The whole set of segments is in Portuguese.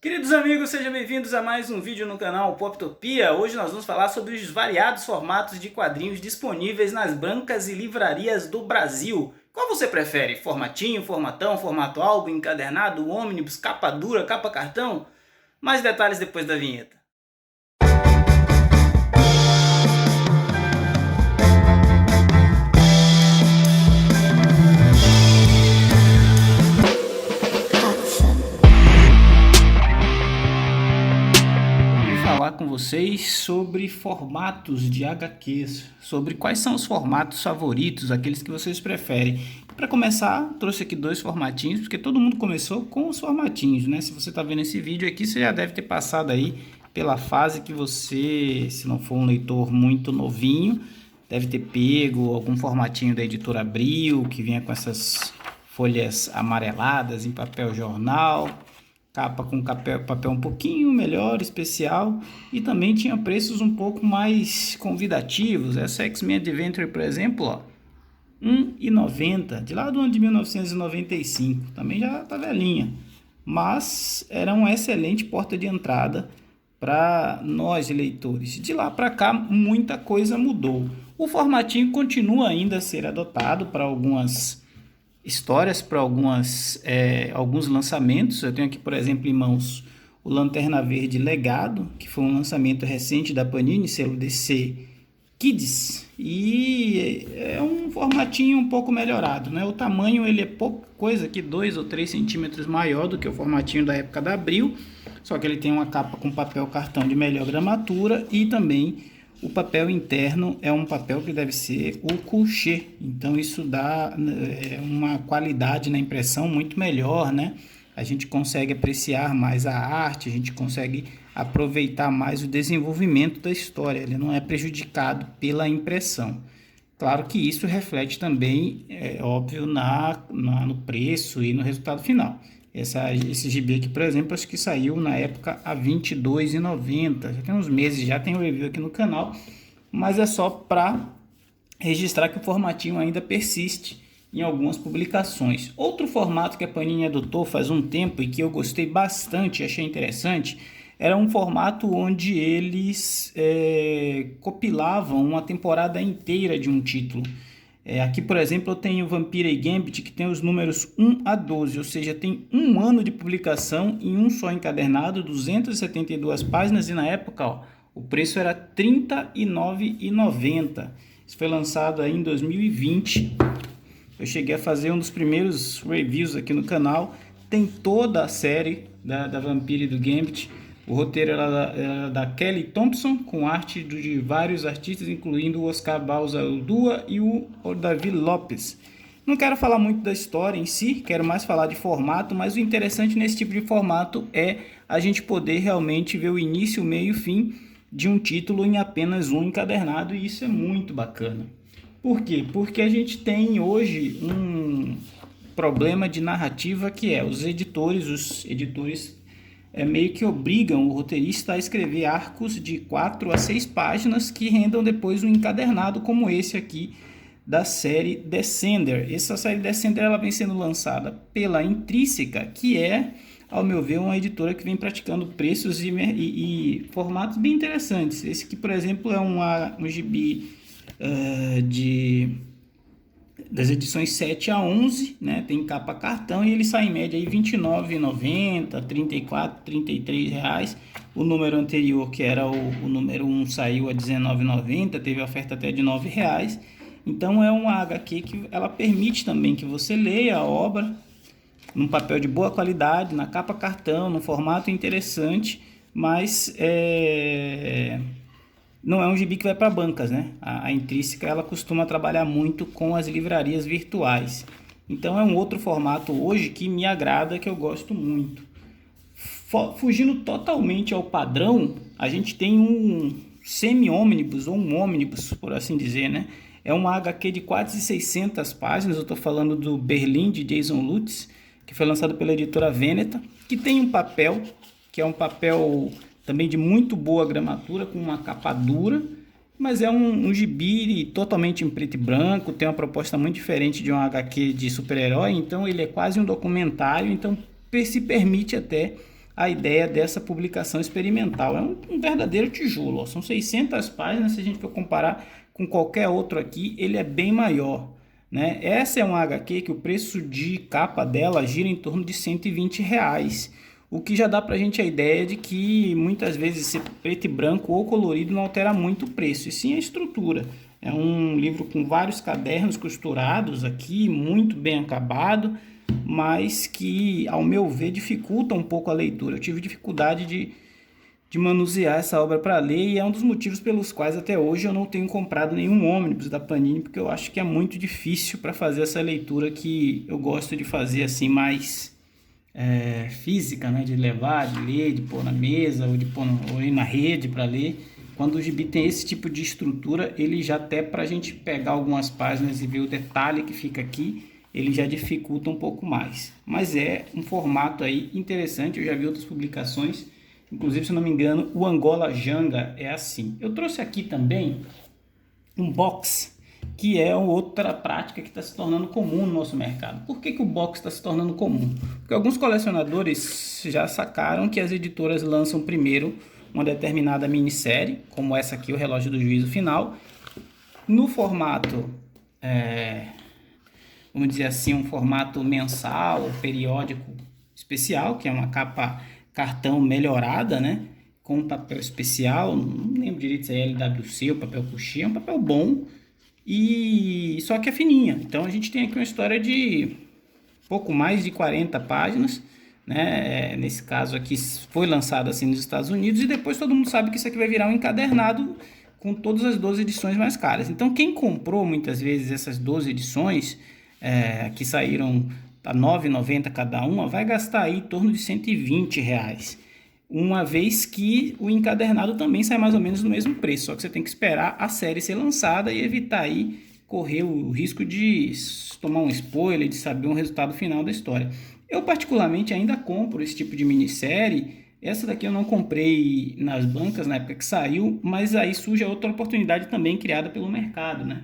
Queridos amigos, sejam bem-vindos a mais um vídeo no canal Poptopia. Hoje nós vamos falar sobre os variados formatos de quadrinhos disponíveis nas bancas e livrarias do Brasil. Qual você prefere? Formatinho, formatão, formato álbum, encadernado, ônibus, capa dura, capa cartão? Mais detalhes depois da vinheta. Falar com vocês sobre formatos de HQs, sobre quais são os formatos favoritos, aqueles que vocês preferem. Para começar, trouxe aqui dois formatinhos, porque todo mundo começou com os formatinhos, né? Se você está vendo esse vídeo aqui, você já deve ter passado aí pela fase que você, se não for um leitor muito novinho, deve ter pego algum formatinho da editora Abril, que vinha com essas folhas amareladas em papel jornal, capa com papel um pouquinho melhor, especial, e também tinha preços um pouco mais convidativos. Essa X-Men Adventure, por exemplo, ó, R$ 1,90, de lá do ano de 1995, também já tá velhinha, mas era uma excelente porta de entrada para nós leitores. De lá para cá, muita coisa mudou. O formatinho continua ainda a ser adotado para algumas histórias, para alguns lançamentos. Eu tenho aqui, por exemplo, em mãos o Lanterna Verde Legado, que foi um lançamento recente da Panini, selo DC Kids, e é um formatinho um pouco melhorado, né? O tamanho ele é pouca coisa, aqui 2 ou 3 centímetros maior do que o formatinho da época da Abril, só que ele tem uma capa com papel cartão de melhor gramatura, e também o papel interno é um papel que deve ser o couché, então isso dá uma qualidade na impressão muito melhor, né? A gente consegue apreciar mais a arte, a gente consegue aproveitar mais o desenvolvimento da história, ele não é prejudicado pela impressão. Claro que isso reflete também, óbvio, no preço e no resultado final. Esse gibi aqui, por exemplo, acho que saiu na época a R$ 22,90. Já tem uns meses, já tem um review aqui no canal, mas é só para registrar que o formatinho ainda persiste em algumas publicações. Outro formato que a Panini adotou faz um tempo e que eu gostei bastante, achei interessante, era um formato onde eles compilavam uma temporada inteira de um título. Aqui, por exemplo, eu tenho Vampire Gambit, que tem os números 1 a 12, ou seja, tem um ano de publicação em um só encadernado, 272 páginas, e na época, ó, o preço era R$ 39,90. Isso foi lançado aí em 2020. Eu cheguei a fazer um dos primeiros reviews aqui no canal. Tem toda a série da Vampire do Gambit. O roteiro era da Kelly Thompson, com arte de vários artistas, incluindo o Oscar Balzaldúa e o Davi Lopes. Não quero falar muito da história em si, quero mais falar de formato, mas o interessante nesse tipo de formato é a gente poder realmente ver o início, o meio e o fim de um título em apenas um encadernado, e isso é muito bacana. Por quê? Porque a gente tem hoje um problema de narrativa que é os editores meio que obrigam o roteirista a escrever arcos de 4 a 6 páginas que rendam depois um encadernado como esse aqui da série Descender. Essa série Descender ela vem sendo lançada pela Intrínseca, que é, ao meu ver, uma editora que vem praticando preços e formatos bem interessantes. Esse aqui, por exemplo, é um gibi das edições 7 a 11, né? Tem capa cartão e ele sai em média aí R$ 29,90, R$ 34, R$ 33 reais. O número anterior, que era o número 1, saiu a R$ 19,90, teve oferta até de R$ 9 reais. Então é uma HQ que ela permite também que você leia a obra num papel de boa qualidade, na capa cartão, num formato interessante, mas não é um gibi que vai para bancas, né? A Intrínseca ela costuma trabalhar muito com as livrarias virtuais. Então é um outro formato hoje que me agrada, que eu gosto muito. Fugindo totalmente ao padrão, a gente tem um semi-ônibus ou um ônibus, por assim dizer, né? É uma HQ de quase 600 páginas, eu estou falando do Berlim, de Jason Lutz, que foi lançado pela editora Veneta, que tem um papel, que é um papel também de muito boa gramatura, com uma capa dura, mas é um gibi totalmente em preto e branco, tem uma proposta muito diferente de um HQ de super-herói, então ele é quase um documentário, então se permite até a ideia dessa publicação experimental. É um verdadeiro tijolo, ó. São 600 páginas, se a gente for comparar com qualquer outro aqui, ele é bem maior, né? Essa é uma HQ que o preço de capa dela gira em torno de R$ 120, o que já dá pra gente a ideia de que muitas vezes ser preto e branco ou colorido não altera muito o preço, e sim a estrutura. É um livro com vários cadernos costurados aqui, muito bem acabado, mas que, ao meu ver, dificulta um pouco a leitura. Eu tive dificuldade de manusear essa obra para ler, e é um dos motivos pelos quais até hoje eu não tenho comprado nenhum ônibus da Panini, porque eu acho que é muito difícil para fazer essa leitura que eu gosto de fazer assim mais física, né? De levar, de ler, de pôr na mesa ou de pôr ou ir na rede para ler. Quando o gibi tem esse tipo de estrutura, ele já até para a gente pegar algumas páginas e ver o detalhe que fica aqui, ele já dificulta um pouco mais. Mas é um formato aí interessante, eu já vi outras publicações. Inclusive, se eu não me engano, o Angola Janga é assim. Eu trouxe aqui também um box, que é outra prática que está se tornando comum no nosso mercado. Por que o box está se tornando comum? Porque alguns colecionadores já sacaram que as editoras lançam primeiro uma determinada minissérie, como essa aqui, o Relógio do Juízo Final, no formato, vamos dizer assim, um formato mensal ou periódico especial, que é uma capa cartão melhorada, né? Com um papel especial, não lembro direito se é LWC ou papel coxinha, é um papel bom, e só que é fininha. Então a gente tem aqui uma história de pouco mais de 40 páginas, né? Nesse caso aqui foi lançado assim nos Estados Unidos, e depois todo mundo sabe que isso aqui vai virar um encadernado com todas as 12 edições mais caras. Então quem comprou muitas vezes essas 12 edições, que saíram a R$ 9,90 cada uma, vai gastar aí em torno de R$ 120, uma vez que o encadernado também sai mais ou menos no mesmo preço, só que você tem que esperar a série ser lançada e evitar aí correr o risco de tomar um spoiler, de saber um resultado final da história. Eu particularmente ainda compro esse tipo de minissérie. Essa daqui eu não comprei nas bancas na época que saiu, mas aí surge a outra oportunidade também criada pelo mercado, né?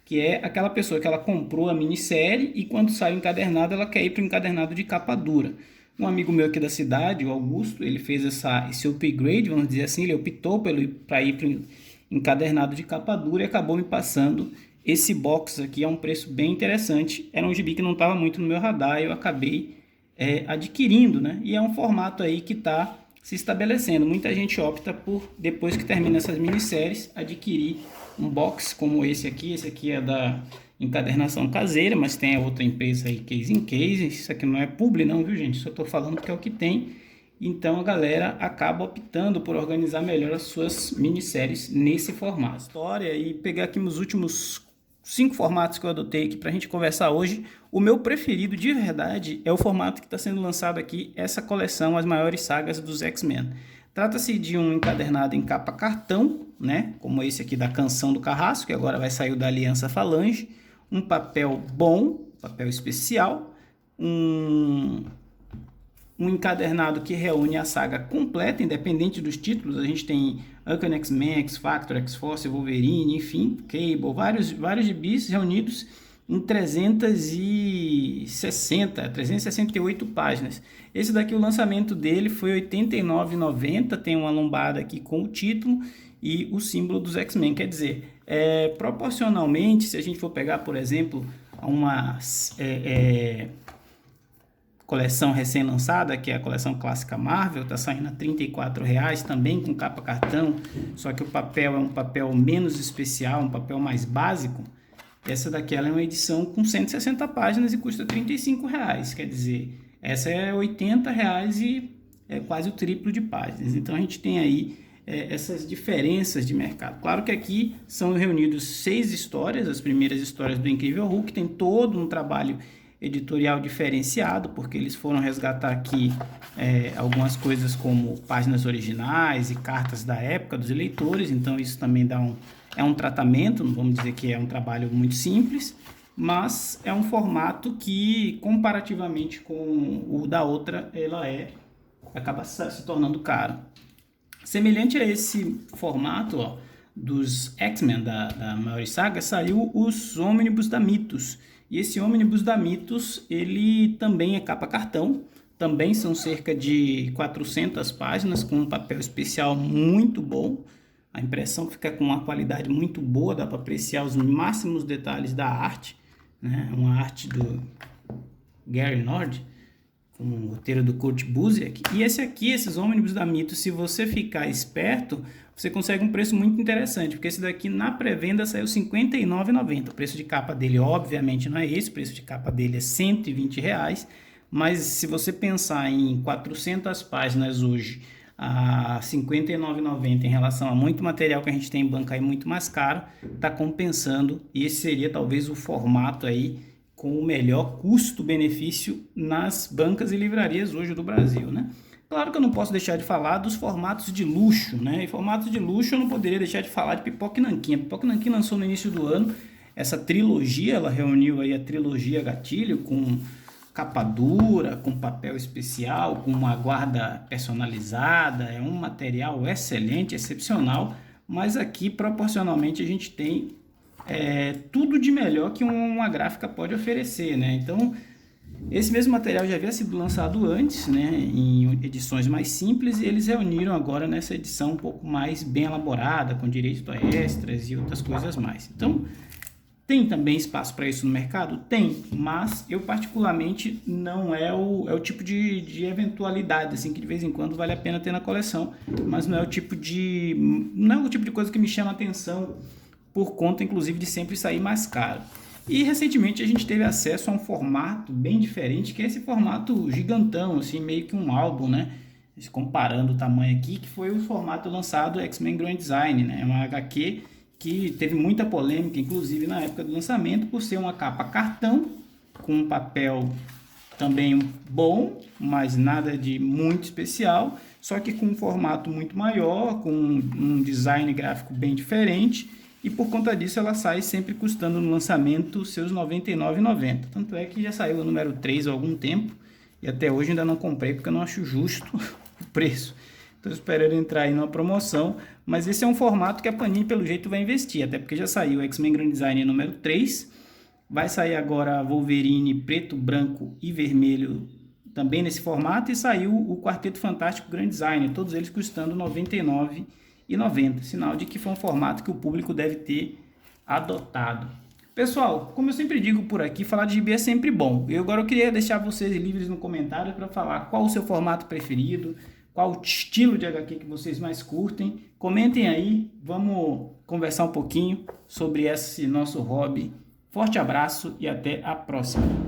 Que é aquela pessoa que ela comprou a minissérie e quando sai o encadernado, ela quer ir para o encadernado de capa dura. Um amigo meu aqui da cidade, o Augusto, ele fez esse upgrade, vamos dizer assim, ele optou para ir para o encadernado de capa dura e acabou me passando esse box aqui a um preço bem interessante. Era um gibi que não estava muito no meu radar, eu acabei adquirindo, né? E é um formato aí que está se estabelecendo. Muita gente opta por, depois que termina essas minisséries, adquirir um box como esse aqui é da encadernação caseira, mas tem a outra empresa aí, Case in Case, isso aqui não é publi não, viu gente, só estou falando que é o que tem. Então a galera acaba optando por organizar melhor as suas minisséries nesse formato. História, e pegar aqui nos últimos 5 formatos que eu adotei aqui para a gente conversar hoje, o meu preferido de verdade é o formato que está sendo lançado aqui, essa coleção, As Maiores Sagas dos X-Men. Trata-se de um encadernado em capa cartão, né? Como esse aqui da Canção do Carrasco, que agora vai sair da Aliança Falange. Um papel bom, papel especial, um encadernado que reúne a saga completa, independente dos títulos. A gente tem Uncanny X-Men, X-Factor, X-Force, Wolverine, enfim, Cable, vários gibis reunidos em 368 páginas. Esse daqui, o lançamento dele foi R$ 89,90, tem uma lombada aqui com o título e o símbolo dos X-Men. Quer dizer, proporcionalmente, se a gente for pegar, por exemplo, uma coleção recém-lançada, que é a coleção clássica Marvel, está saindo a R$ 34,00, também com capa cartão, só que o papel é um papel menos especial, um papel mais básico. Essa daqui ela é uma edição com 160 páginas e custa R$ 35,00, quer dizer, essa é R$ 80,00 e é quase o triplo de páginas. Então a gente tem aí essas diferenças de mercado. Claro que aqui são reunidos 6 histórias, as primeiras histórias do Incrível Hulk, tem todo um trabalho editorial diferenciado, porque eles foram resgatar aqui algumas coisas como páginas originais e cartas da época dos leitores, então isso também dá um tratamento, não vamos dizer que é um trabalho muito simples, mas é um formato que, comparativamente com o da outra, acaba se tornando caro. Semelhante a esse formato, ó, dos X-Men da Maiores Sagas, saiu os Ônibus da Mitos. E esse Ônibus da Mitos, ele também é capa cartão, Também são cerca de 400 páginas com um papel especial muito bom. A impressão fica com uma qualidade muito boa, dá para apreciar os máximos detalhes da arte, né? Uma arte do Gary Nord, com o roteiro do Kurt Busiek. E esse aqui, esses ônibus da Mito, se você ficar esperto, você consegue um preço muito interessante, porque esse daqui na pré-venda saiu R$ 59,90. O preço de capa dele, obviamente, não é esse, o preço de capa dele é R$ 120, mas se você pensar em 400 páginas hoje, a R$ 59,90 em relação a muito material que a gente tem em banca aí muito mais caro, está compensando, e esse seria talvez o formato aí com o melhor custo-benefício nas bancas e livrarias hoje do Brasil, né? Claro que eu não posso deixar de falar dos formatos de luxo, né? E formatos de luxo eu não poderia deixar de falar de Pipoca e Nanquim. A Pipoca e Nanquim lançou no início do ano essa trilogia, ela reuniu aí a trilogia Gatilho com capa dura, com papel especial, com uma guarda personalizada, é um material excelente, excepcional, mas aqui proporcionalmente a gente tem tudo de melhor que uma gráfica pode oferecer, né? Então, esse mesmo material já havia sido lançado antes, né, em edições mais simples, e eles reuniram agora nessa edição um pouco mais bem elaborada, com direito a extras e outras coisas mais. Então, tem também espaço para isso no mercado? Tem, mas eu particularmente não é o tipo de eventualidade assim, que de vez em quando vale a pena ter na coleção, mas não é o tipo de coisa que me chama a atenção, por conta inclusive de sempre sair mais caro. E recentemente a gente teve acesso a um formato bem diferente, que é esse formato gigantão, assim, meio que um álbum, né? Comparando o tamanho aqui, que foi o formato lançado X-Men Grand Design, né? É uma HQ que teve muita polêmica, inclusive na época do lançamento, por ser uma capa cartão, com um papel também bom, mas nada de muito especial, só que com um formato muito maior, com um design gráfico bem diferente, e por conta disso ela sai sempre custando no lançamento seus R$ 99,90. Tanto é que já saiu o número 3 há algum tempo, e até hoje ainda não comprei, porque eu não acho justo o preço. Estou esperando entrar aí numa promoção, mas esse é um formato que a Panini pelo jeito vai investir, até porque já saiu o X-Men Grand Design número 3, vai sair agora a Wolverine preto, branco e vermelho também nesse formato, e saiu o Quarteto Fantástico Grand Design, todos eles custando R$ 99,90, sinal de que foi um formato que o público deve ter adotado. Pessoal, como eu sempre digo por aqui, falar de gibi é sempre bom. Agora eu queria deixar vocês livres no comentário para falar qual o seu formato preferido, qual o estilo de HQ que vocês mais curtem. Comentem aí, vamos conversar um pouquinho sobre esse nosso hobby. Forte abraço e até a próxima.